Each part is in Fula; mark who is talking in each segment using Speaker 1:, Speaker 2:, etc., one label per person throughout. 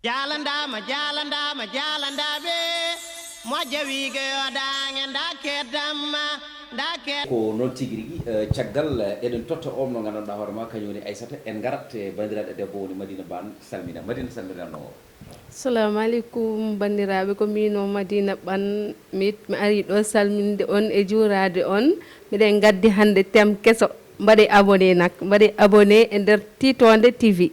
Speaker 1: jalandaɓe mo jawiga yodaŋe
Speaker 2: ko noon tigui rigui caggal eɗen totta on mo gandanɗa hoore ma kañum woni Aissata en garat e bandiraɗo debbo woni Madina Bane salmina Madina salminanno o.
Speaker 3: Assalamu aleykum bandiraɓe, ko min o Madina Bane mi ari ɗo salminde on e juurade on. Miɗen gaddi hande thème kesso, mbaɗe abonné nak, mbaɗe abonné e nder Titonde TV.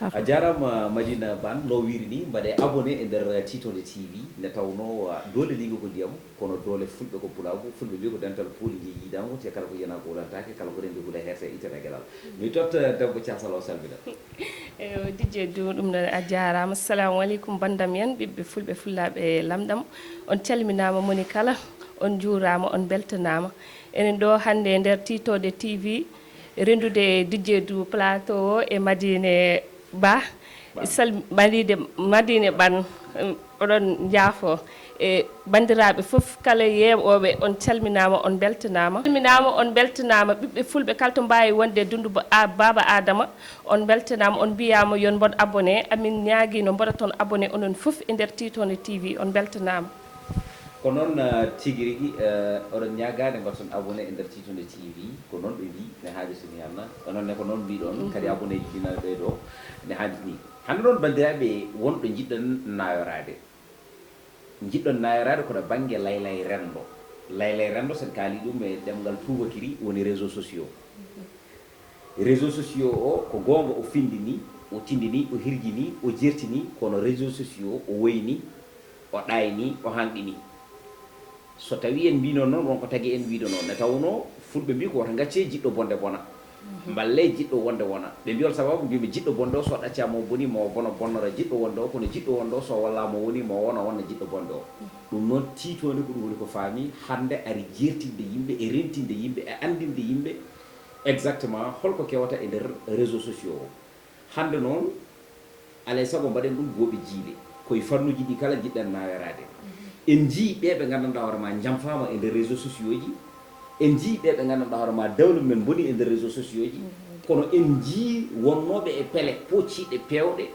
Speaker 2: A jarama Madina Bane no wiiri ni mbaɗe abonné e nder Titonde TV nde tawno doole ligo ko ndiyam kono doole fulɓe ko pulago, fulɓe mbi ko dental puuli jiiɗiɗamo te kala ko yana ko wulantake kala ko rendi huula herte itene gueɗal. Mi totta debbo Thiasal o salmina.
Speaker 4: Eyo Dj Dou ɗum ɗon a jarama. Assalamu aleykum bandam en ɓiɓɓe fulɓe fullaɓe lamɗam, on calminama moni kala, on juurama, on beltanama. Enen ɗo hande e nder Titonde TV rendude Dj Dou plateau o e Madine Ba Madine Bane oɗon jaafo e bandiraɓe fof kala yeeɓoɓe on calminama, on beltanama. On beltanama ɓiɓɓe fulɓe kala to mbawi wonde Dundu Baba Adama, on beltanama, on mbiyama yon mboɗo abonné. Amin ñaguino mboɗo toon abonné onon fof e nder Titonde TV, on beltanama.
Speaker 2: Ko noon tigui rigui oɗon ñagade mbatton abonné e nder Titonde TV ko noon ɓe mbi ne haaji soni hanna ononne ko noon mbiɗon kadi abonné ji ɗina ɓeɗo ne haaji ni. Hande noon bandiraɓe wonɗo jiɗɗon nayorade, jiɗɗon nayorade kono banggue laylay rendo sen kaali ɗum e ɗemgal tubakiri woni réseaux sociaux. Réseaux sociaux o ko gonga o findini, o tindini, o hirjini, o jertini, kono réseaux sociaux o woyni, o ɗayni, o hanɗini. So tawi en mbino noon wonko tagui en wiide noon ne tawno fulɓe mbi ko woto gacce jiɗɗo bonde bona, balle jiɗɗo wonde wona. ɓe mbiyol sababu mbimi jiɗɗo bonde o so ɗaccama o boni mo bono bonnora jiɗɗo wonde o, kono jiɗɗo wonde o so wallama woni mo wona wonna jiɗɗo bonde o. ɗum noon Titonde ko ɗum woni ko faami hande ari jertinde yimɓe e rentinde yimɓe e andinde yimɓe exactement holko kewata e nder réseaux sociaux o. Hande noon alay saago mbaɗen ɗum gooɓe jiile koye fannuji ɗi kala jiɗɗen nawerade. En jii ɓeɓe gandanɗa hoore ma jamfama e nder réseaux sociaux ji, en jii ɓeɓe gandanɗa hoore ma dawle men boni e nder réseaux sociaux ji, kono en jii wonnoɓe e pele pocciɗe pewɗe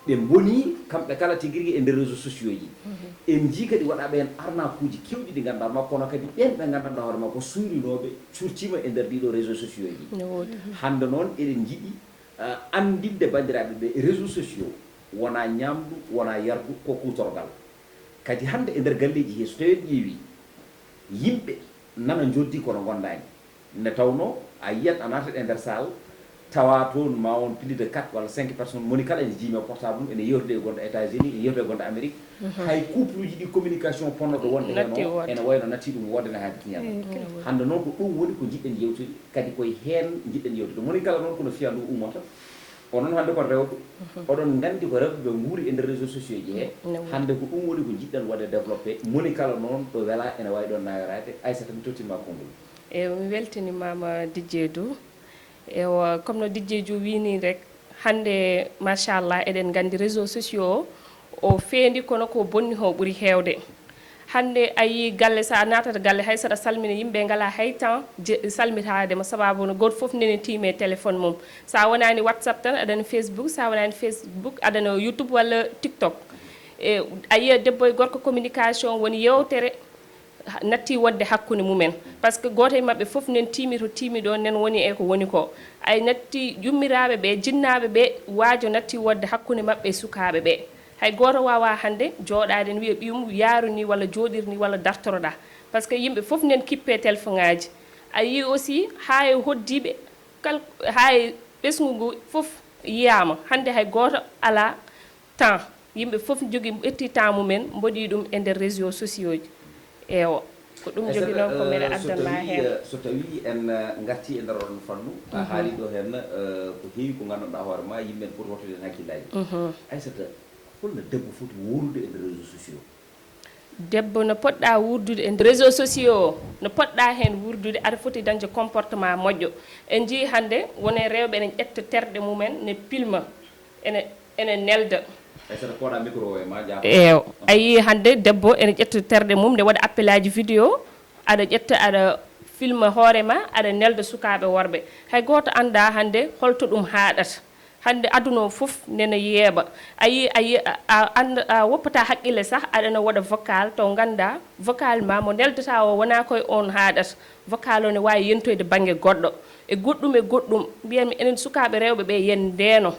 Speaker 2: ɓe boni kamɓe kala tigui rigui e nder réseaux sociaux ji. En jii kadi waɗaɓe hen arnakuji kewɗi ɗi ganduɗa ma, kono kadi ɓen ɓe gandanɗa hoore ma ko suurinoɓe curtima e nder ɗiɗo réseaux sociaux ji. Hande noon eɗen jiiɗi andinde bandiraɓe ɓe réseaux sociaux wona ñamdu wona yardu ko kutorgal. Kadi hande e nder galleji he so tawi en ƴeewi yimɓe nana joddi kono gondani, ne tawno a yiyat a natat e nder salle tawa toon ma won plus de 4 walla 5 personnes moni kala ene jiimi portable mum ene yewtude e gonɗo États-Unis, ene yewtude e gonɗo Amérique. Hay couple uji ɗi communication ponnoɗo wonde heno ene wayno natti ɗum wonde no haadi ñama. Hande noon ko ɗum woni ko jiɗɗen yewtude, kadi koye hen jiɗɗen yewtude. Moni kala noon kono fiya ndu ummata onon hande kon rewɓe oɗon gandi ko rewɓe ɓe guuri e nder réseaux sociaux ji he. Hande ko ɗum woni ko jiɗɗen waɗe développé. Moni kala noon ɗo wela ene wawi ɗon nayorade. Aissata mi tottima konngol.
Speaker 4: Eyo mi weltanimama Dj Dou. Eyo comme no Dj Dou wini rek hande machallah eɗen gandi réseaux sociaux o fendi kono ko bonni ho ɓuuri hewde. Hande ayi galle sa natata galle hay saɗa salmina yimɓe ngala hay temps salmitade mo sababu no goto foof nene tiime téléphone mum. Sa wonani WhatsApp tan aɗana Facebook, sa wonani Facebook aɗana YouTube walla TikTok. E ayiya debbo e gorko communication woni yewtere natti wonde hakkude mumen, par ce que goto e mabɓe foof nen tiimi to tiimi ɗo nen woni e ko woni ko. Ay natti yummiraɓe ɓe jinnaɓe ɓe waajo natti wonde hakkude mabɓe e sukaɓe ɓe. Hay goto wawa hande jooɗade ne wiya ɓiyum yaaru ni walla jooɗir ni walla dartoroɗa, par ce que yimɓe foof nen kippe téléphone ngaji. A yi aussi ha e hoddiɓe ha e ɓesgu ngu foof yiyama hande hay goto ala temps, yimɓe foof jogui ɓetti temps mumen mboɗi ɗum e nder réseaux sociaux ji. Ewo ko ɗum jogui noon ko mbiɗa addanma hen.
Speaker 2: So tawi en garti e nder on fannu a haali ɗo hen ko heewi ko gandanɗa hoore ma yimɓe foti wattude hen hakkillaji. Aissata holno debbo foti wurude e nder réseaux sociaux?
Speaker 4: Debbo no poɗɗa wurdude e réseaux sociaux no poɗɗa hen wurdude aɗa foti dañde comportement moƴƴo. En jii hande wone rewɓe ene ƴetta terɗe mumen ne pilma ene nelda. Eyo a yi hande debbo ene ƴetta terɗe mum ne waɗa appel aji vidéo, aɗa ƴetta aɗa filma hoorema aɗa nelda sukaɓe worɓe. Hay goto anda hande holto ɗum haɗata. hande aduna fof nena yeeba ayi a woppata haqqille sah aɗana waɗa vocal to ganda vocal ma mo neldata o wona koye on haaɗata vocal o ne wawi yentoyde banggue goɗɗo e goɗɗum mbiyanmi enen sukaɓe rewɓe ɓe yen ndeeno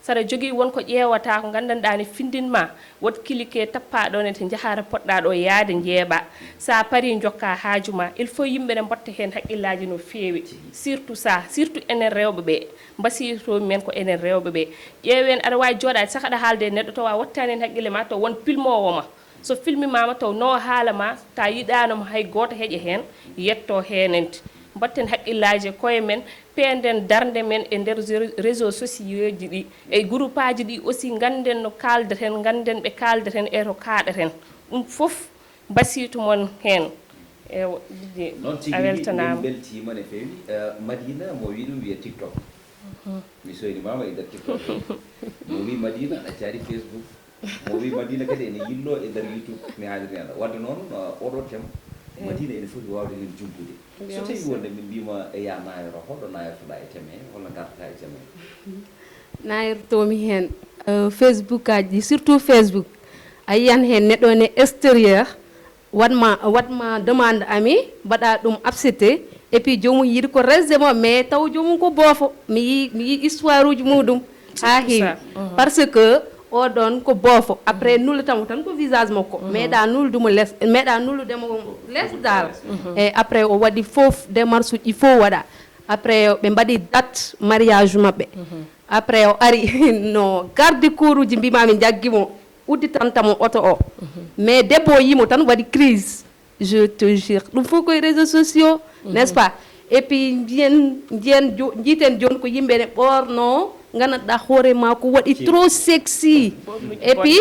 Speaker 4: saɗa jogui wonko ƴeewata ko gandanɗa ne findinma wot cliquer tappaɗon ete jahara poɗɗa ɗo yaade jeeɓa sa paari jokka haaju ma il faut yimɓe ne mbatta hen haqqillaji no feewi surtout enen rewɓe ɓe mbasiytomi men ko enen rewɓe ɓe ƴeewen aɗa wawi jooɗade saka aɗa haalde neɗɗo tawa wattani hen haqqille ma taw won filmowo ma so filmimama taw no haala ma ta yiɗanoma hay goto heeƴa hen yetto henente mbatten haqqillaji koye men peenden darde men e nder réseau sociaux ji ɗi e groupe aji ɗi aussi ganden no kaldeten ganden ɓe kaldeten e to kaɗaten ɗum foof basitu mon hen e
Speaker 2: noon tigi
Speaker 4: a weltanama
Speaker 2: beltima no feewi Madina mo wi ɗum wiya TikTok mi soynimama e nder TikTok mo wi Madina aɗa caari Facebook mo wi Madina kadi ene yillo e nder YouTube mi haaliri anda wadde noon oɗo thème Madina ene foti wawde hen jumpude so tawi wonde min mbima e ya nayoro hoɗo nayortoɗa e thème he walla gartata e thème he
Speaker 3: nayirtomi hen Facebook aji surtout Facebook a yiyan hen neɗɗo ne extérieur watma demande ami mbaɗa ɗum accepté et puis jomum yiiɗi ko resde mo mais taw jomum ko boofo mi yi histoire uji muɗum ha heewi par ce que oɗon ko boofo après nullitamo tan ko visage makko meeɗa nulludemo less meeɗa nulludemo less dal e après o waɗi foof démarche uji fof waɗa après ɓe mbaɗi date mariage mabɓe après o ari no garde cour uji mbimami jagguimo udditantamo auto o mais debbo o yimo tan waɗi crise je te jure ɗum fof koye réseaux sociaux n'est ce pas et puis jiiten joni ko yimɓe ne ɓorno gandanɗa hoorema ko waɗi trop sexy et puis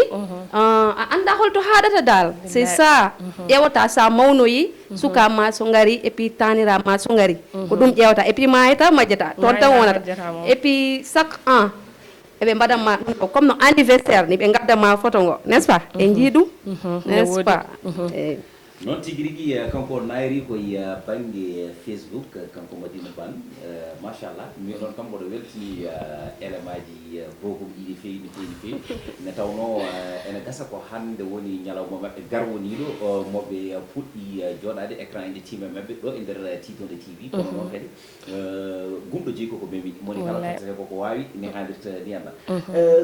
Speaker 3: a anda holto haɗata dal c'est ça ƴewata sa mawnoyi suka ma so gari et puis tanira ma so gari ko ɗum ƴewata et puis mayeta majjata toon tan wonata et puis chaque an eɓe mbaɗanma comme no anniversaire ni ɓe gaddama photo ngo n'est ce pas e jiiɗum n'est ce pas eyyi
Speaker 2: noon tigi rigui kanko nayri koye banggue Facebook kanko Madina Bane machallah mi noon kam mboɗo weltini élément ji bokum ɗiɗi feewi no feewi no feewi nde tawno ene gasa ko hande woni ñalawma mabɓe garwoniɗo moɓe puɗɗi joɗade écran ende timme mabɓe ɗo e nder Titonde TV kono noon kadi gumɗo jeeyi koko memi moni kala tata koko wawi ni haalirta ndiyanda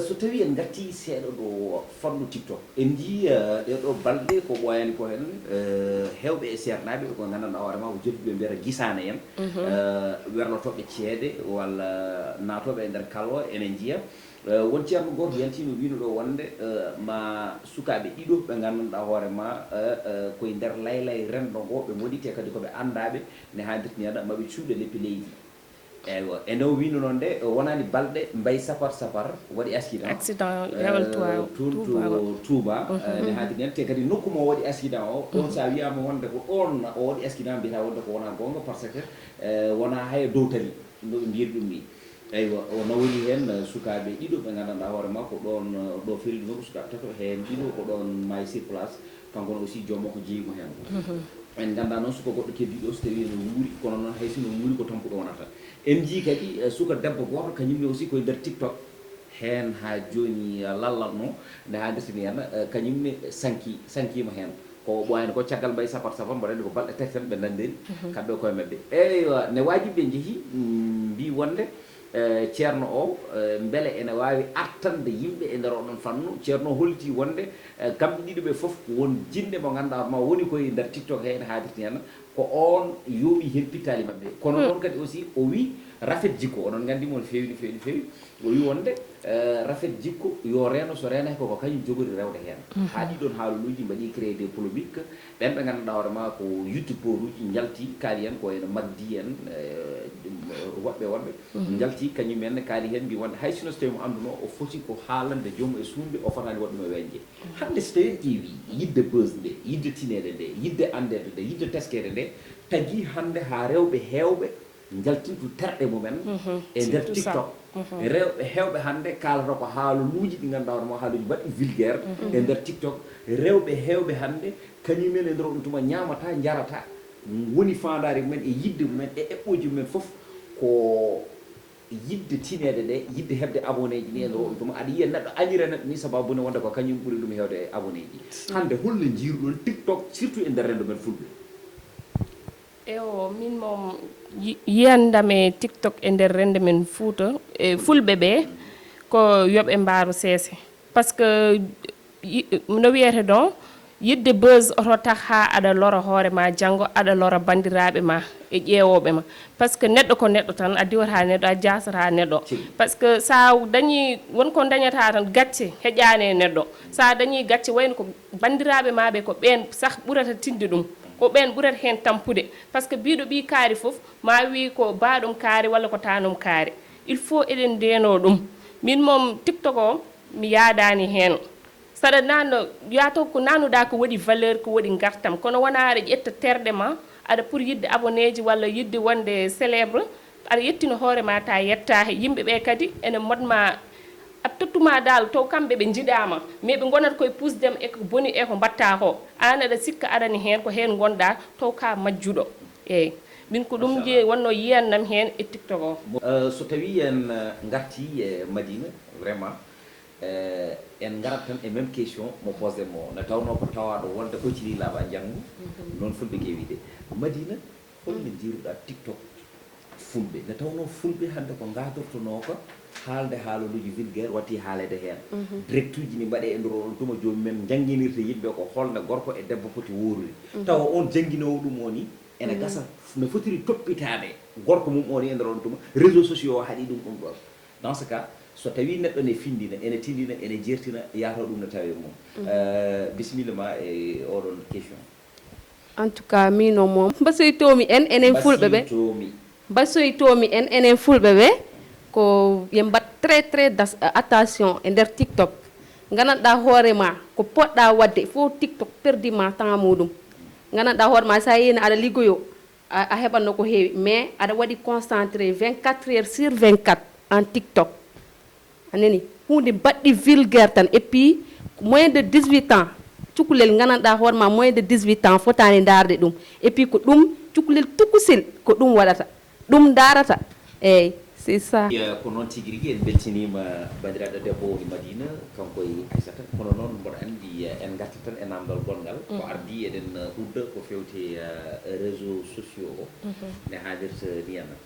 Speaker 2: so tawi en gatti seeɗa ɗo fannu TikTok en jii ɗeɗo balɗe ko ɓoyani ko hen hewɓe e sernaɓe ko gandanɗa hoorema ko jottuɓe mbiyata guisane en werlotoɓe ceede walla natoɓe e nder kalwa enen jiiya won ceerno goto yaltino wino ɗo wonde ma sukaɓe ɗiɗo ɓe gandanɗa hoorema koye nder laylay rendo ngo ɓe moɗite kadi koɓe andaɓe ne haaldirta ni aɗa maɓe cuuɗe leppi leydi eywa e no wino noon de wonani balɗe mbay sapar waɗi accident
Speaker 4: lewal
Speaker 2: tun to Touba ne haadi nen te kadi nokku mo waɗi accident o ɗon sa wiyama wonde ko ɗon o waɗi accident mbiyata wonde ko wona gonga par ce que wona hay dow tali no ɓe mbiyiri ɗum ni eywa o nawori hen sukaɓe ɗiɗo ɓe gandanɗa hoorema ko ɗon ɗo felidi nokku sukaɓe tato hen ɗiɗo ko ɗon may sur place kanko aussi jommo ko jeeyimo hen en ganda noon suka goɗɗo keddiɗo so tawi no wuuri kono noon hay sino wuuri ko tampuɗo wonata en jii kadi suka debbo goto kañumne aussi koye nder TikTok hen ha joni lallatno nde haaldirta ni henna kañumne sankima hen ko ɓoyani ko caggal mbay sapar mbaɗa ko balɗe tati tan ɓe nandiri kamɓe koye mabɓe eywa ne wajiɓe jeehi mbi wonde ceerno o beele ene wawi artande yimɓe e nder oɗon fannu ceerno o holti wonde kamɓe ɗiɗo ɓe foof won jinne mo ganduɗa ma woni koye nder TikTok he ene haaldirta henna ko on yooɓi hen pittali mabɓe kono noon kadi aussi o wi rafet jikko onon gandimo no feewi no feewi no feewi o wi wonde rafet jikko yo reeno so renaki koko kañum jogori rewde hen ha ɗiɗon haaluji mbaɗi créé des polémique ɓen ɓe ganduɗa hoorema ko youtubeur uji jalti kaali hen ko ene magdi en woɓɓe jalti kañumen kaali hen mbi wonde hay sino so tawi mo anduno o foti ko haalande joomum e suumde o fotani waɗɗum e weñje hande so tawi ƴeewi yidde buse nde yidde tinede nde yidde andede nde yidde teskede nde tagui hande ha rewɓe hewɓe jaltintu terɗe mumen e nder TikTok rewɓe hewɓe hande kalata ko haaluji ɗi ganduɗa hoorema haaluji mbaɗɗi vulgaire e nder TikTok rewɓe hewɓe hande kañumen e nder ɗum tuma ñamata jarata woni fandare mumen e yidde mumen e eɓɓoji mumen foof ko yidde tinede ɗe yidde hebde abonné ji ni e nder on tuma aɗa yiya neɗɗo anira neɗɗo ni sababune wonde ko kañum ɓuuri ɗum hewde e abonné ji hande holno jiiruɗon TikTok surtout e nder rendo men fulɓe
Speaker 4: ewo min moom yiyandame TikTok e nder rende men Fouta e fulɓe ɓe ko yoɓe mbaaru seese par ce que no wiyete ɗon yidde buse oto tak ha aɗa lora hoore ma janggo aɗa lora bandiraɓe ma e ƴeewoɓe ma par ce que neɗɗo ko neɗɗo tan a diwata neɗɗo a jasata neɗɗo par ce que sa dañi wonko dañata tan gacce heƴani e neɗɗo sa dañi gacce wayno ko bandiraɓe ma ɓe ko ɓen sah ɓurata tinde ɗum ko ɓen ɓurata hen tampude par ce que biɗo ɓi kaari foof ma wi ko baɗum kaari walla ko tanum kaari il faut eɗen ndeno ɗum min moom TikTok o mi yaadani hen saɗa nanno yato ko nanuɗa ko waɗi valeur ko waɗi gartam kono wona aɗa ƴetta terɗe ma aɗa pour yidde abonné ji walla yidde wonde célèbre aɗa yettino hoore ma ta yettahe yimɓeɓe kadi ene modma a tottuma dal to kamɓe ɓe jiɗama mais ɓe gonata koye pusdem e ko boni e ko mbatta ko an aɗa sikka aɗani hen ko hen gonɗa to ka majjuɗo eyyi min ko ɗum je wonno yiyannam hen e TikTok o
Speaker 2: so tawi en garti e Madina vraiment en garat tan e même question mo posé mo ne tawno ko tawaɗo wonde ɓociri laaɓa janggo noon fulɓe kewiɗe Madina holno jiruɗa TikTok fulɓe ne tawno fulɓe hande ko gadortono ko haalde haalaluji vulgaire watti haalede hen direct uji ni mbaɗe e nder on tuma joni men jangguinirta yimɓe ko holne gorko e debbo foti worude tawa on jangguinowo ɗum o ni ene gasa no fotiri toppitade gorko mum o ni e nder on tuma réseaux sociaux o haaɗi ɗum ɗum ɗon dans ce cas so tawi neɗɗo ne findina ene tindina ene jertina yataw ɗum no tawi mum bisimilla ma e oɗon question
Speaker 3: en tout cas mino moom mbasoytomi en enen fulɓe ɓe mbasoytomi en enen fulɓe ɓe ko yen mbat très attention e nder TikTok gandanɗa hoorema ko poɗɗa wadde fof TikTok perdima temps muɗum gandanɗa hoorema sa yini aɗa liggoyo a heɓanno ko heewi mais aɗa waɗi concentré 24 heures sur 24 en TikTok anani hunde baɗɗi vulgaire tan et puis moins de 18 ans cukalel gandanɗa hoorema moins de 18 ans fotani darde ɗum et puis ko ɗum cukalel tukusil ko ɗum waɗata ɗum darata eyyi c'est ça
Speaker 2: ko noon tigui rigui en beltinima bandiraɗo debbo e Madina kanko e Aissata kono noon mboɗo andi en garta tan e namdal gongal ko ardi eɗen udda ko fewte réseaux sociaux o ne haalirta ndiyana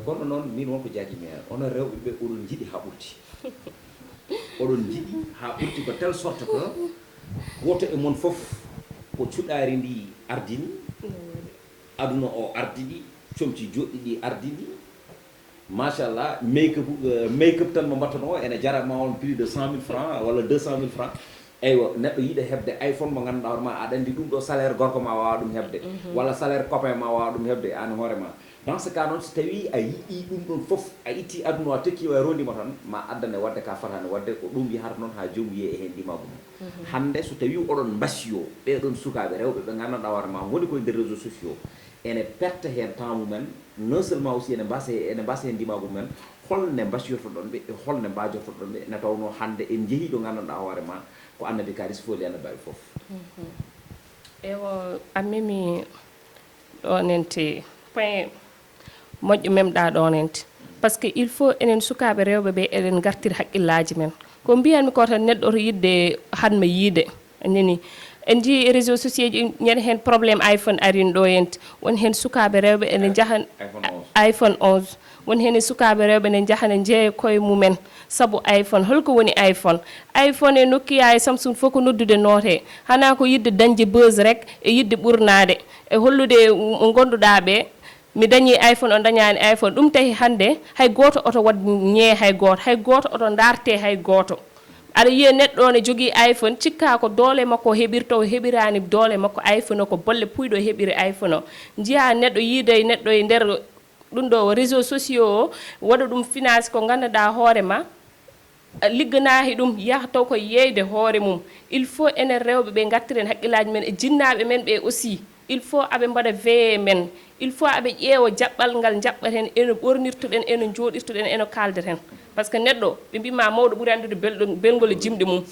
Speaker 2: kono noon min wonko jaguimi hen onon rewɓe ɓe oɗon jiiɗi ha ɓurti oɗon jiiɗi ha ɓurti ko telle sorte que goto e moon foof ko cuɗari ndi ardini aduna o ardini comci joɗɗi ɗi ardini machallah make up tan mo mbattono ene jarama on plus de 100 000 francs walla 200 000 francs eywa neɗɗo yiiɗa hebde iPhone mo ganduɗa hoorema aɗa andi ɗum ɗo salaire gorko ma wawa ɗum hebde walla salaire copain ma wawa ɗum hebde an hoorema dans ce cas noon so tawi a yii ɗum ɗon foof a itti aduna o a tekki o rondima tan ma addane wadde ka fatani wadde ko ɗum yahata noon ha jomum yiye e hen ɗimago mum hande so tawi oɗon mbasiyo ɓeɗon sukaɓe rewɓe ɓe gandanɗa hoorema woni koye nder réseaux sociaux ene perte hen temps mumen non seulement aussi ene mbasa hen ndimago mumen holne mbasiyortoɗon ɓe e holne mbajortoɗon ɓe ne tawno hande en jeehi ɗo gandanɗa hoorema ko annabi karis fof li annabaɓe foof
Speaker 4: ewo a memi ɗonente point moƴƴo memɗa ɗonente par ce que il faut enen sukaɓe rewɓe ɓe eɗen gartir haqqillaji men ko mbiyanmi ko tan neɗɗo to yidde hanma yiide anani en jii réseaux sociaux ji ñande hen probléme iPhone arin ɗo yente won hen sukaɓe rewɓe ene jahan iPhone 11 won hen sukaɓe rewɓe ene jahane jeeya koye mumen saabu iPhone holko woni iPhone e Nokia e Samsung fof ko noddude noote hana ko yidde dañde buse rek e yidde ɓurnade e hollude mo gonduɗa ɓe mi dañi iPhone o dañani iPhone ɗum tahi hande hay goto oto wad ñee hay goto oto darte hay goto aɗa yiya neɗɗo ne jogui iPhone cikka ko doole makko heɓirta o heɓirani doole makko iPhone o ko bolle puyɗo heɓiri iPhone o jiiya neɗɗo yiida e neɗɗo e nder ɗum ɗo réseaux sociaux o waɗa ɗum finance ko ganduɗa hoorema ligganahi ɗum yaha taw ko yeyde hoore mum il faut enen rewɓe ɓe gartiren haqqillaji men e jinnaɓe men ɓe aussi il faut aɓe mbaɗa veille men il faut aɓe ƴeewa jaɓɓal ngal jaɓɓaten eno ɓornirtuɗen eno jooɗirtuɗen eno kaldeten par ce que neɗɗo ɓe mbima mawɗo ɓuuri andude belgol e jimɗi mum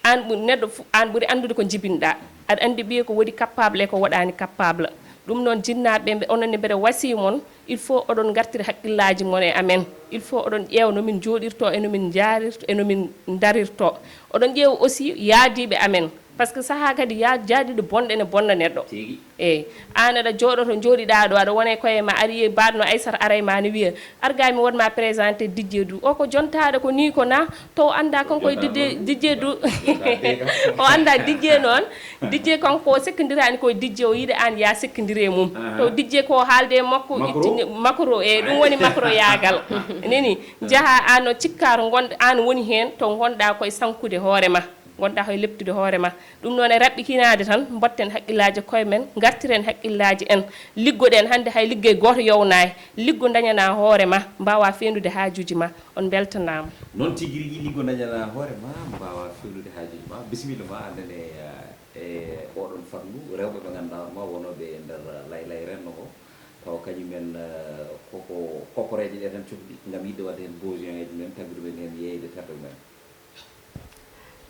Speaker 4: an neɗɗo an ɓuuri andude ko jibinɗa aɗa andi ɓiye ko waɗi capable e ko waɗani capable ɗum noon jinnaɓe onon ne mbeɗa wasi mon il faut oɗon gartira haqqillaji mon e amen il faut oɗon ƴeewa nomin jooɗirto e nomin jaarirto e nomin darirto oɗon ƴeewa aussi yaadiɓe amen par ce que saaha kadi jaadiɗo bonɗe ne bonna neɗɗo eyyi an aɗa jooɗoto jooɗiɗa ɗo aɗa wone koye ma ari mbaɗno Aissata aray ma ne wiya argami wonma présenté Didier Dou o ko jontaɗo ko ni ko na to anda kanko e Didier Dou o anda Didier noon Didier kanko o sekkodirani koye Didier o yiiɗa an ya sekkodire mum to Didier ko haalde makko ittini macro e ɗum woni macro yagal neni jaaha an o cikkaro gonɗa an woni hen to gonɗa koye sankude hoorema gonɗa koye leptude hoorema ɗum noon e raɓɓikinade tan mbatten haqqillaji koye men gartiren haqqillaji en liggoɗen hande hay liggey goto yownayi liggo dañana hoorema mbawa fendude hajuji ma on beltanama
Speaker 2: noon tigui rigui liggo dañana hoorema mbawa fendude hajuji ma bisimilla ma andane e oɗon fannu rewɓe ɓe ganduɗa ma wonoɓe e nder laylay renno ko taw kañumen koko kokoreje ɗe tan cohli gam yidde wadde hen besoin eji men tagude men hen yeyde terɗe men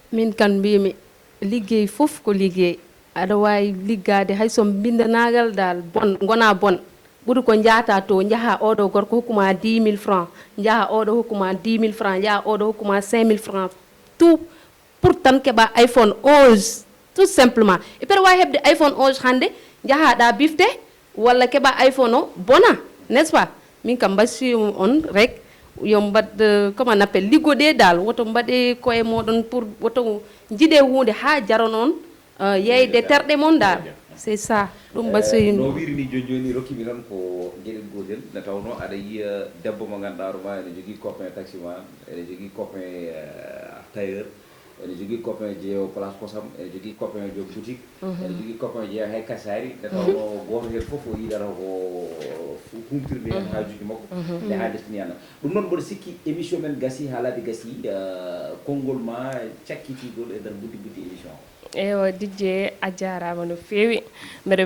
Speaker 3: min kan mbimi liggey fof ko liggey aɗa wawi liggade hay so bindanagal dal bon gona bon ɓuuri ko jaata to jaaha oɗo gorko hokkuma 10 000 francs jaaha oɗo hokkuma 10 000 francs jaaha oɗo hokkuma 5 000 francs tout pour tan keɓa iPhone 11 tout simplement e peut wawi hebde iPhone 11 hande jaahaɗa bifte walla keɓa iPhone o bona n'est ce pas min kam mbasiyum on rek yo mbad comment on appelle liggoɗe dal woto mbaɗe koye moɗon pour woto jiiɗe hunde ha jara noon yeyde terɗe mon dal c'est ça ɗum mbasiyum
Speaker 2: no wirini joni joni rokkimi tan ko gueɗel gotel nde tawno aɗa yiya debbo mo ganduɗa roma ene jogui copain taximan ene jogui copain tailleur ene jogui copain jeeyo place kosam ene jogui copain joom boutique ene jogui copain jeeya hay kasari nde tawno goto hen foof o yiɗata ko humtirde hen hajuji makko nde ha destini anna ɗum noon mboɗo sikki émission men gasi haalade gasi konngol ma cakkitigol e nder buddi buddi émission
Speaker 4: ewa Didier a jarama no fewi mbeɗa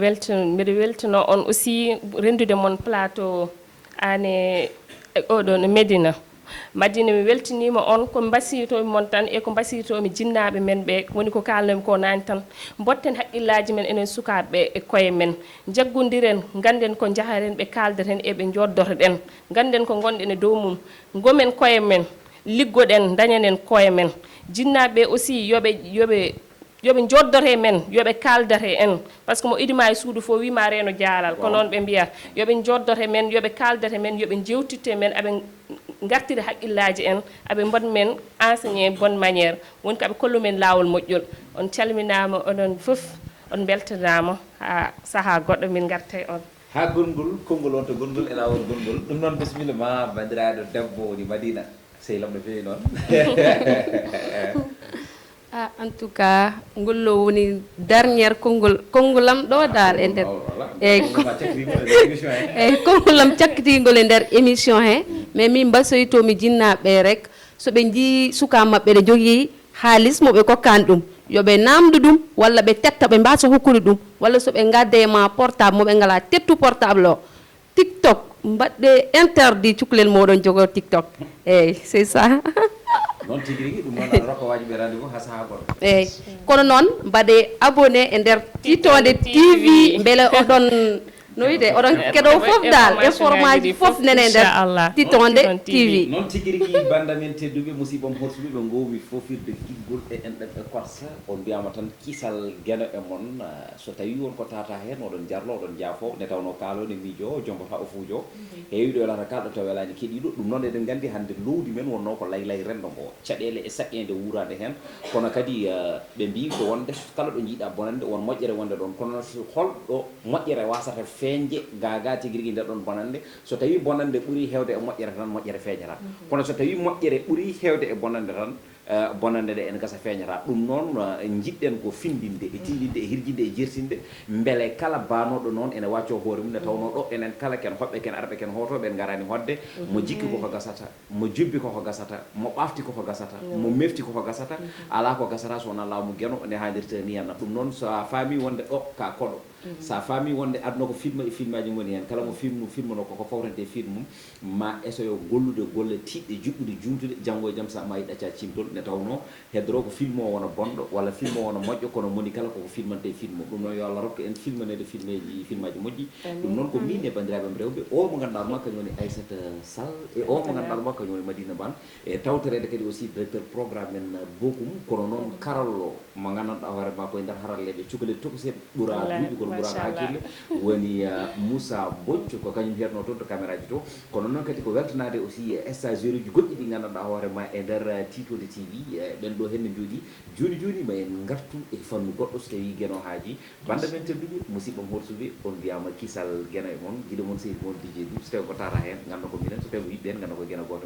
Speaker 4: weltano on aussi rendude mon plateau ane oɗo no Médina Madina mi weltinima on ko mbasiytomi mon tan e ko mbasiytomi jinnaɓe men ɓe woni ko kalnomi ko nani tan botten haqqillaji men enen sukaɓeɓe e koye men jaggodiren ganden ko jaharen ɓe kaldaten eɓe joddoto ɗen ganden ko gonɗen e dow mum gomen koye men liggoɗen dañanen koye men jinnaɓe aussi yoɓe joddote men yoɓe kaldate en par ce que mo idima e suudu fo wima reno jaalal ko noon ɓe mbiyata yoɓe joddote men yoɓe kaldate men yoɓe jewtitte men aɓe gartire haqqillaji en aɓe mbad men enseigné bonne maniére woni ko aɓe kollumen lawol moƴƴol on calminama onon foof on beltanama ha saaha goɗɗo min garte on
Speaker 2: ha gongol konngol on to gongol e lawol gongol ɗum noon bisimilla ma bandiraɗo debbo woni Madina sehlam no fewi noon
Speaker 3: en tout cas ngollo woni dernière kongolam ɗo dal e nder eyyi kongolam cakkitigol e nder émission he mais min mbasoytomi jinnaɓe rek soɓe jii suka mabɓe ɗe jogui haalis moɓe kokkani ɗum yoɓe namdu ɗum walla ɓe tetta ɓe mbasa hokkude ɗum walla soɓe gadde ma portable moɓe ngala tettu portable o TikTok mbaɗɗe interdit cukalel moɗon jogo TikTok eyyi c'est ça
Speaker 2: noon tigui rigui ɗum noon rokka wajiɓe rendez-vous ha saaha goɗɗo
Speaker 3: eyyi kono noon mbaɗe abonné e nder Titode TV beele oɗon no wiyde oɗon keɗo foof dal information ji foof nene nder Titode TV
Speaker 2: noon tigui rigui bandamen tedduɓe musidɓam horsuɓe ɓe gowmi fofirde kiggol e enɗam e korsa on mbiyama tan kisal gueno e mon so tawi wonko tata hen oɗon jarlo oɗon jaafo nde tawno kalone miijo jombata o fuujo heewi ɗo welata kalɗo taw welani keeɗiɗo ɗum noon eɗen gandi hande lowdi men wonno ko laylay renɗo ngo caɗele e saqqede wurade hen kono kadi ɓe mbi ko wonde kala ɗo jiiɗa bonande won moƴƴere wonde ɗon kono holɗo moƴƴere wasata feeñje gaga tigui rigui nder ɗon bonande so tawi bonande ɓuuri hewde e moƴƴere tan moƴƴere feeñata kono so tawi moƴƴere ɓuuri hewde e bonande tan bonande ɗe en gasa feeñata ɗum noon jiɗɗen ko findinde e tindinde e hirjinde e jertinde beele kala banoɗo noon ene wacco hoore mum nde tawno ɗo enen kala ken hoɓɓe ken arɓe ken hotoɓe en garani hodde mo jikki koko gasata mo jubbi koko gasata mo ɓafti koko gasata mo mefti koko gasata ala ko gasata sowona laamu gueno nde hannirta ni henna ɗum noon so a faami wonde ɗo ka koɗo sa faami wonde aduna ko film e film aji ngoni hen kala mo film no koko fawrante film ma esoyo gollude golle tiɗɗe juɓɓude jumtude janggo e jaam sa ma yiɗa ca cimtol ne tawno heddoro ko film o wona bonɗo walla film o wona moƴƴo kono moni kala koko filmante film o ɗum noon yo Allah rokka en filmanede film aji moƴƴi ɗum noon ko min e bandiraɓe am rewɓe o mo ganduɗa ɗuma kañum woni Aissata Sall e o mo ganduɗa ɗuma kañum woni Madina Bane e tawtorede kadi aussi directeur programme en bokum kono noon karallo mo gandanɗa hoore ma koye nder haralleɓe cukalel tokosen ɓuura duuɓi kono ɓuuraka hakkille woni Moussa Bocco ko kañum heerno toon to caméra ji to kono noon kadi ko weltanade aussi stagiaire uji goɗɗi ɗi gandanɗa hoore ma e nder Titode TV ɓen ɗo henne jooɗi joni ma en gartu e fannu goɗɗo so tawi gueno haaji banda men tedduɓe musidɓam horsuɓe on mbiyama kisal guena e moon guiɗo moon seydi moon DJ Dou so tawi ko tara hen ganda ko minen so tawi ko yiɗɗen ganda ko guena goto